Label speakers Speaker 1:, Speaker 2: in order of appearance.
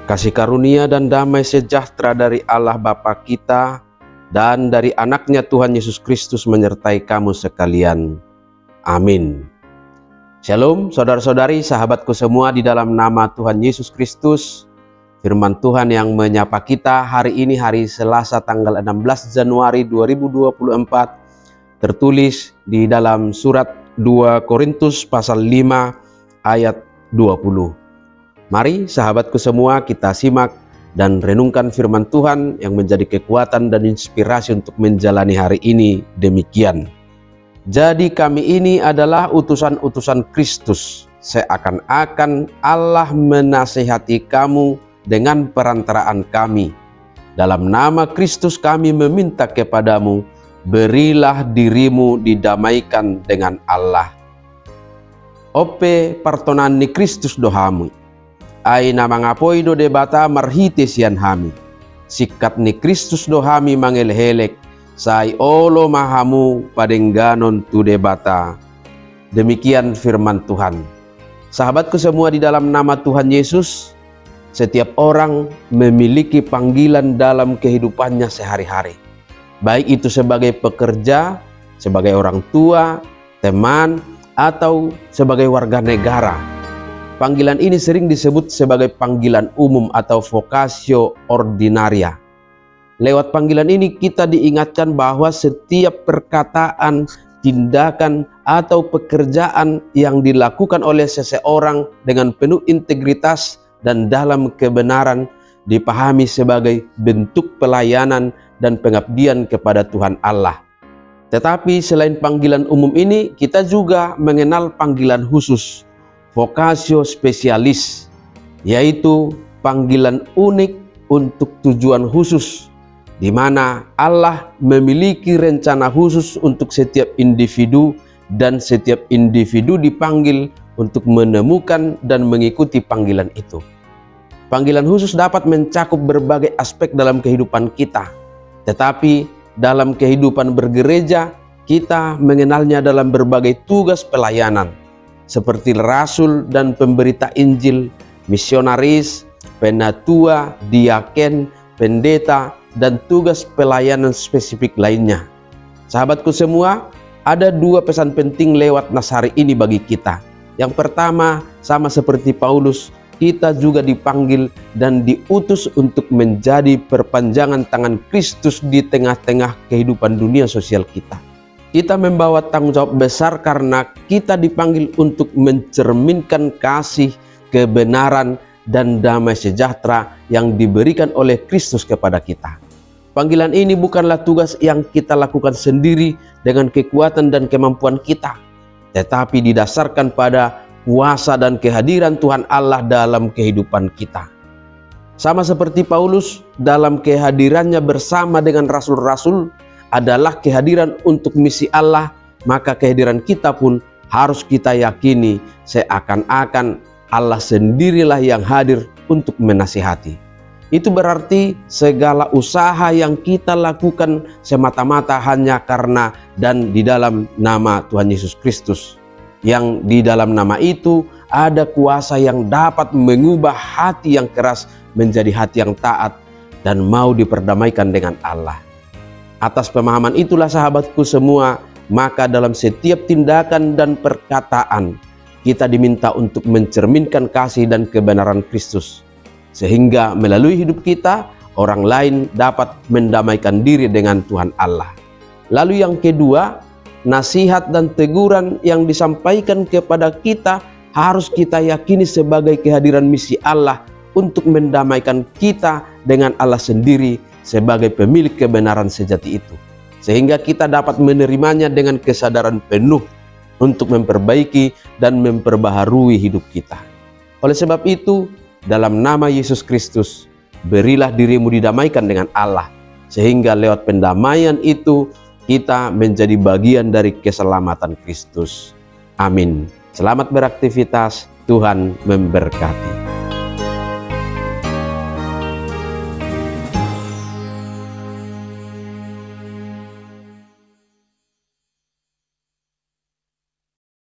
Speaker 1: Kasih karunia dan damai sejahtera dari Allah Bapa kita dan dari anaknya Tuhan Yesus Kristus menyertai kamu sekalian. Amin. Shalom saudara-saudari, sahabatku semua di dalam nama Tuhan Yesus Kristus. Firman Tuhan yang menyapa kita hari ini, hari Selasa tanggal 16 Januari 2024, tertulis di dalam surat 2 Korintus pasal 5 ayat 20. Mari sahabatku semua, kita simak dan renungkan firman Tuhan yang menjadi kekuatan dan inspirasi untuk menjalani hari ini demikian. Jadi kami ini adalah utusan-utusan Kristus, seakan-akan Allah menasihati kamu dengan perantaraan kami. Dalam nama Kristus kami meminta kepadamu, berilah dirimu didamaikan dengan Allah. Ope partonani Kristus dohamu. Aina mangapoi do debata marhite sian hami. Sikat ni Kristus dohami mangelhelek. Sai olo mahamu padengganon tu debata. Demikian firman Tuhan. Sahabatku semua di dalam nama Tuhan Yesus, setiap orang memiliki panggilan dalam kehidupannya sehari-hari. Baik itu sebagai pekerja, sebagai orang tua, teman, atau sebagai warga negara. Panggilan ini sering disebut sebagai panggilan umum atau vocatio ordinaria. Lewat panggilan ini kita diingatkan bahwa setiap perkataan, tindakan, atau pekerjaan yang dilakukan oleh seseorang dengan penuh integritas dan dalam kebenaran dipahami sebagai bentuk pelayanan dan pengabdian kepada Tuhan Allah. Tetapi selain panggilan umum ini, kita juga mengenal panggilan khusus, vocatio spesialis, yaitu panggilan unik untuk tujuan khusus, di mana Allah memiliki rencana khusus untuk setiap individu dan setiap individu dipanggil untuk menemukan dan mengikuti panggilan itu. Panggilan khusus dapat mencakup berbagai aspek dalam kehidupan kita, tetapi dalam kehidupan bergereja kita mengenalnya dalam berbagai tugas pelayanan, seperti rasul dan pemberita Injil, misionaris, penatua, diaken, pendeta, dan tugas pelayanan spesifik lainnya. Sahabatku semua, ada dua pesan penting lewat nas hari ini bagi kita. Yang pertama, sama seperti Paulus, kita juga dipanggil dan diutus untuk menjadi perpanjangan tangan Kristus di tengah-tengah kehidupan dunia sosial kita. Kita membawa tanggung jawab besar karena kita dipanggil untuk mencerminkan kasih, kebenaran, dan damai sejahtera yang diberikan oleh Kristus kepada kita. Panggilan ini bukanlah tugas yang kita lakukan sendiri dengan kekuatan dan kemampuan kita, tetapi didasarkan pada kuasa dan kehadiran Tuhan Allah dalam kehidupan kita. Sama seperti Paulus, dalam kehadirannya bersama dengan rasul-rasul adalah kehadiran untuk misi Allah, maka kehadiran kita pun harus kita yakini seakan-akan Allah sendirilah yang hadir untuk menasihati. Itu berarti segala usaha yang kita lakukan semata-mata hanya karena dan di dalam nama Tuhan Yesus Kristus. Yang di dalam nama itu ada kuasa yang dapat mengubah hati yang keras menjadi hati yang taat dan mau diperdamaikan dengan Allah. Atas pemahaman itulah sahabatku semua, maka dalam setiap tindakan dan perkataan kita diminta untuk mencerminkan kasih dan kebenaran Kristus, sehingga melalui hidup kita orang lain dapat mendamaikan diri dengan Tuhan Allah. Lalu yang kedua, nasihat dan teguran yang disampaikan kepada kita harus kita yakini sebagai kehadiran misi Allah untuk mendamaikan kita dengan Allah sendiri sebagai pemilik kebenaran sejati itu, sehingga kita dapat menerimanya dengan kesadaran penuh untuk memperbaiki dan memperbaharui hidup kita. Oleh sebab itu, dalam nama Yesus Kristus, berilah dirimu didamaikan dengan Allah, sehingga lewat pendamaian itu kita menjadi bagian dari keselamatan Kristus. Amin. Selamat beraktivitas, Tuhan memberkati.